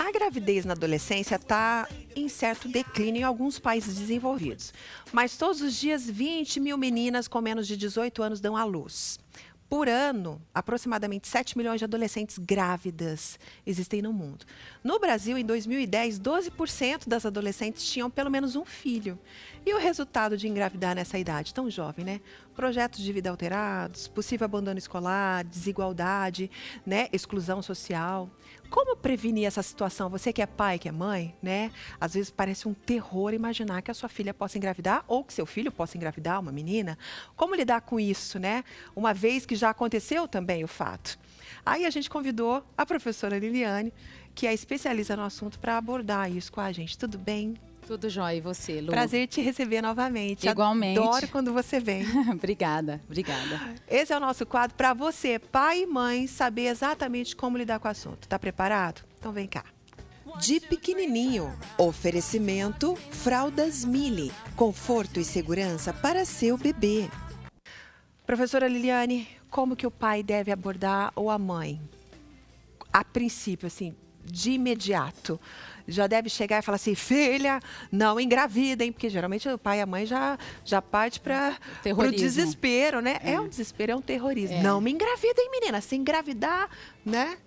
A gravidez na adolescência está em certo declínio em alguns países desenvolvidos. Mas todos os dias, 20 mil meninas com menos de 18 anos dão à luz. Por ano, aproximadamente 7 milhões de adolescentes grávidas existem no mundo. No Brasil, em 2010, 12% das adolescentes tinham pelo menos um filho. E o resultado de engravidar nessa idade tão jovem, né? Projetos de vida alterados, possível abandono escolar, desigualdade, né? Exclusão social. Como prevenir essa situação? Você que é pai, que é mãe, né? Às vezes parece um terror imaginar que a sua filha possa engravidar ou que seu filho possa engravidar, uma menina. Como lidar com isso, né? Uma vez que já aconteceu também o fato. Aí a gente convidou a professora Liliane, que é especialista no assunto, para abordar isso com a gente. Tudo bem? Tudo jóia, e você, Lu? Prazer te receber novamente. Igualmente. Adoro quando você vem. Obrigada, obrigada. Esse é o nosso quadro para você, pai e mãe, saber exatamente como lidar com o assunto. Tá preparado? Então vem cá. De pequenininho, oferecimento Fraldas Mili, conforto e segurança para seu bebê. Professora Liliane, como que o pai deve abordar ou a mãe? A princípio, assim, de imediato. Já deve chegar e falar assim, filha, não engravidem, porque geralmente o pai e a mãe já parte para o desespero, né? É um desespero, é um terrorismo. Não me engravidem, menina, se engravidar, né?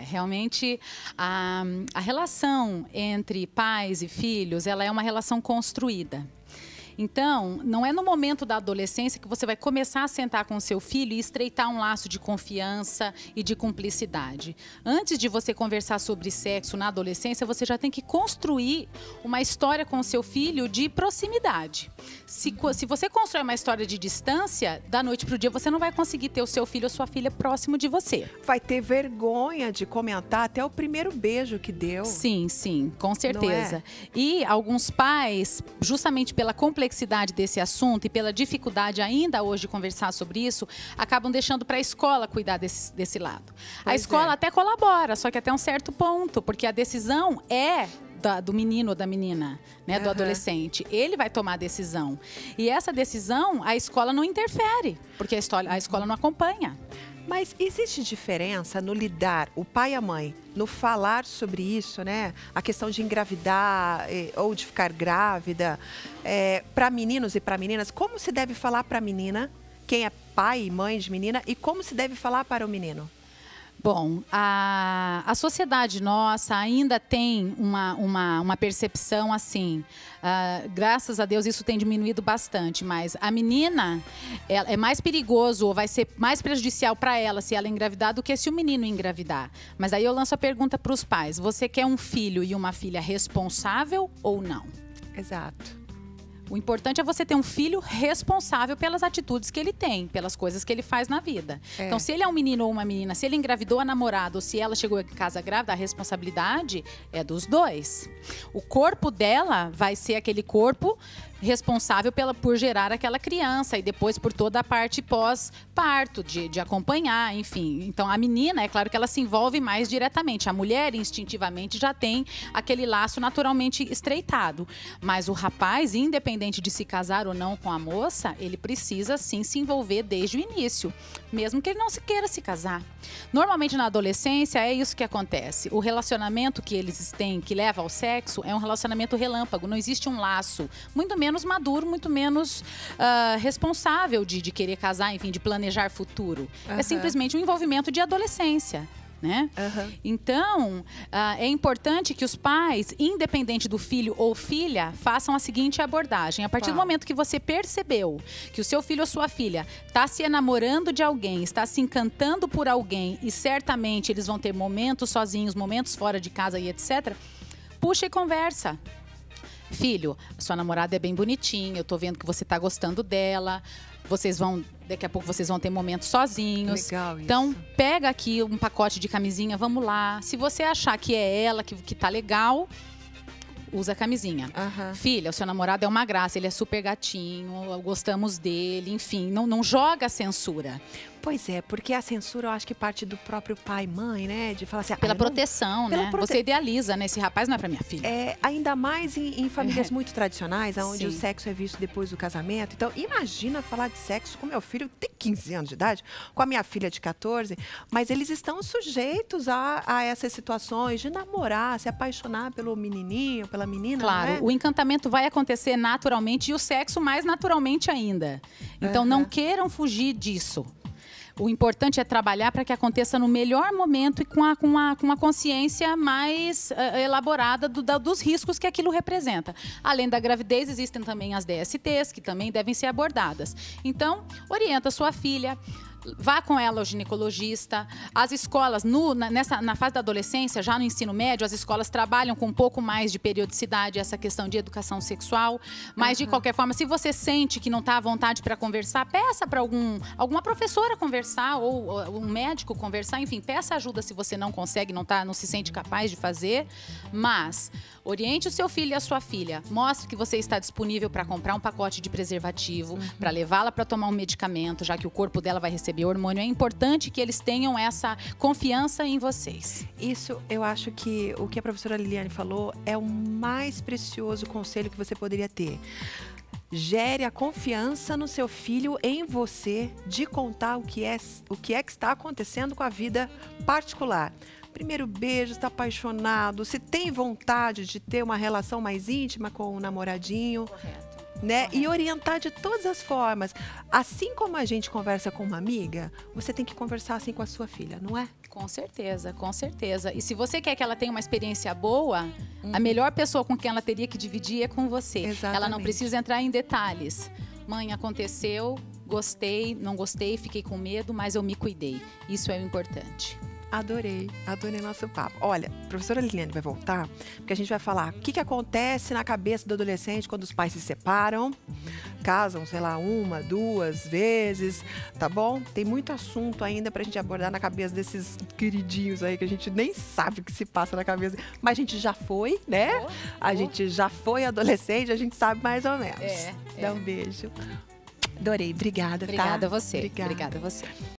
Realmente a relação entre pais e filhos, ela é uma relação construída. Então, não é no momento da adolescência que você vai começar a sentar com o seu filho e estreitar um laço de confiança e de cumplicidade. Antes de você conversar sobre sexo na adolescência, você já tem que construir uma história com o seu filho de proximidade. Se você constrói uma história de distância, da noite para o dia você não vai conseguir ter o seu filho ou sua filha próximo de você. Vai ter vergonha de comentar até o primeiro beijo que deu. Sim, sim, com certeza. E alguns pais, justamente pela complexidade desse assunto e pela dificuldade ainda hoje de conversar sobre isso, acabam deixando para a escola cuidar desse lado. A escola até colabora, só que até um certo ponto, porque a decisão é do menino ou da menina, né, do adolescente. Ele vai tomar a decisão. E essa decisão, a escola não interfere, porque a escola não acompanha. Mas existe diferença no lidar, o pai e a mãe, no falar sobre isso, né? A questão de engravidar ou de ficar grávida, para meninos e para meninas, como se deve falar para a menina, quem é pai e mãe de menina, e como se deve falar para o menino? Bom, a sociedade nossa ainda tem uma percepção assim, graças a Deus isso tem diminuído bastante, mas a menina é mais perigoso ou vai ser mais prejudicial para ela se ela engravidar do que se o menino engravidar. Mas aí eu lanço a pergunta para os pais, você quer um filho e uma filha responsável ou não? Exato. O importante é você ter um filho responsável pelas atitudes que ele tem, pelas coisas que ele faz na vida. Então, se ele é um menino ou uma menina, se ele engravidou a namorada ou se ela chegou em casa grávida, a responsabilidade é dos dois. O corpo dela vai ser aquele corpo responsável por gerar aquela criança e depois por toda a parte pós-parto, de acompanhar, enfim. Então, a menina, é claro que ela se envolve mais diretamente. A mulher, instintivamente, já tem aquele laço naturalmente estreitado. Mas o rapaz, independente de se casar ou não com a moça, ele precisa, sim, se envolver desde o início, mesmo que ele não se queira se casar. Normalmente, na adolescência, é isso que acontece. O relacionamento que eles têm, que leva ao sexo, é um relacionamento relâmpago. Não existe um laço, muito menos maduro, muito menos responsável de querer casar, enfim, de planejar futuro. É simplesmente um envolvimento de adolescência, né? Então, é importante que os pais, independente do filho ou filha, façam a seguinte abordagem. A partir do momento que você percebeu que o seu filho ou sua filha está se enamorando de alguém, está se encantando por alguém e certamente eles vão ter momentos sozinhos, momentos fora de casa e etc., puxa e conversa. Filho, sua namorada é bem bonitinha, eu tô vendo que você tá gostando dela. Daqui a pouco vocês vão ter momentos sozinhos. Legal isso. Então, pega aqui um pacote de camisinha, vamos lá. Se você achar que é ela, que tá legal, usa a camisinha. Filha, o seu namorado é uma graça, ele é super gatinho, gostamos dele, enfim, não joga censura. Pois é, porque a censura eu acho que parte do próprio pai e mãe, né? De falar assim... Pela proteção, né? Você idealiza, né? Esse rapaz não é pra minha filha. Ainda mais em famílias muito tradicionais, onde Sim. o sexo é visto depois do casamento. Então, imagina falar de sexo com meu filho, tem 15 anos de idade, com a minha filha de 14, mas eles estão sujeitos a essas situações de namorar, se apaixonar pelo menininho, pela menina, Claro, não é? o encantamento vai acontecer naturalmente e o sexo mais naturalmente ainda. Então, não queiram fugir disso. O importante é trabalhar para que aconteça no melhor momento e com uma consciência mais elaborada dos riscos que aquilo representa. Além da gravidez, existem também as DSTs, que também devem ser abordadas. Então, orienta sua filha. Vá com ela ao ginecologista. As escolas, na fase da adolescência, já no ensino médio, as escolas trabalham com um pouco mais de periodicidade essa questão de educação sexual. Mas, de qualquer forma, se você sente que não está à vontade para conversar, peça para alguma professora conversar ou um médico conversar. Enfim, peça ajuda se você não consegue, não se sente capaz de fazer. Mas oriente o seu filho e a sua filha. Mostre que você está disponível para comprar um pacote de preservativo, para levá-la para tomar um medicamento, já que o corpo dela vai receber hormônio. É importante que eles tenham essa confiança em vocês. Isso, eu acho que o que a professora Liliane falou é o mais precioso conselho que você poderia ter. Gere a confiança no seu filho, em você, de contar o que é que está acontecendo com a vida particular. Primeiro beijo, está apaixonado, se tem vontade de ter uma relação mais íntima com o namoradinho. Correto. Né? E orientar de todas as formas. Assim como a gente conversa com uma amiga, você tem que conversar assim com a sua filha, não é? Com certeza, com certeza. E se você quer que ela tenha uma experiência boa, a melhor pessoa com quem ela teria que dividir é com você. Exatamente. Ela não precisa entrar em detalhes. Mãe, aconteceu, gostei, não gostei, fiquei com medo, mas eu me cuidei. Isso é o importante. Adorei nosso papo. Olha, a professora Liliane vai voltar, porque a gente vai falar o que acontece na cabeça do adolescente quando os pais se separam, casam, sei lá, 1, 2 vezes, tá bom? Tem muito assunto ainda pra gente abordar na cabeça desses queridinhos aí, que a gente nem sabe o que se passa na cabeça, mas a gente já foi, né? A gente já foi adolescente, a gente sabe mais ou menos. Dá um beijo. Adorei, obrigada, Obrigada tá? a você. Obrigada a você.